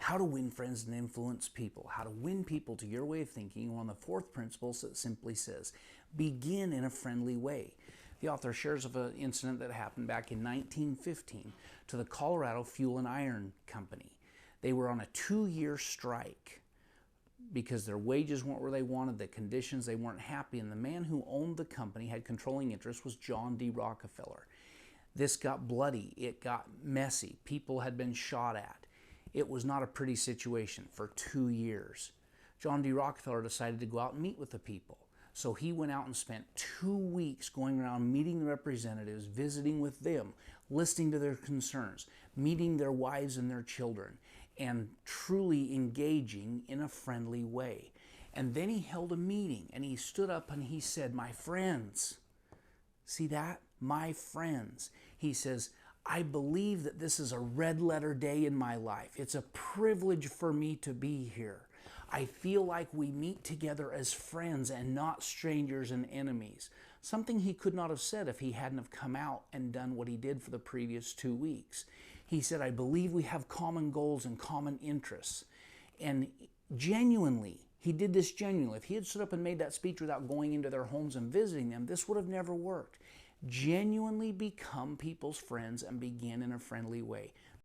How to win friends and influence people. How to win people to your way of thinking. One of the fourth principles that simply says, begin in a friendly way. The author shares of an incident that happened back in 1915 to the Colorado Fuel and Iron Company. They were on a 2-year strike because their wages weren't where they wanted, the conditions, they weren't happy, and the man who owned the company, had controlling interest, was John D. Rockefeller. This got bloody, it got messy, people had been shot at. It was not a pretty situation for 2 years. John D. Rockefeller decided to go out and meet with the people. So he went out and spent 2 weeks going around meeting the representatives, visiting with them, listening to their concerns, meeting their wives and their children, and truly engaging in a friendly way. And then he held a meeting and he stood up and he said, "My friends," see that? My friends. He says, "I believe that this is a red letter day in my life. It's a privilege for me to be here. I feel like we meet together as friends and not strangers and enemies." Something he could not have said if he hadn't have come out and done what he did for the previous 2 weeks. He said, "I believe we have common goals and common interests." And genuinely, he did this genuinely. If he had stood up and made that speech without going into their homes and visiting them, this would have never worked. Genuinely become people's friends and begin in a friendly way.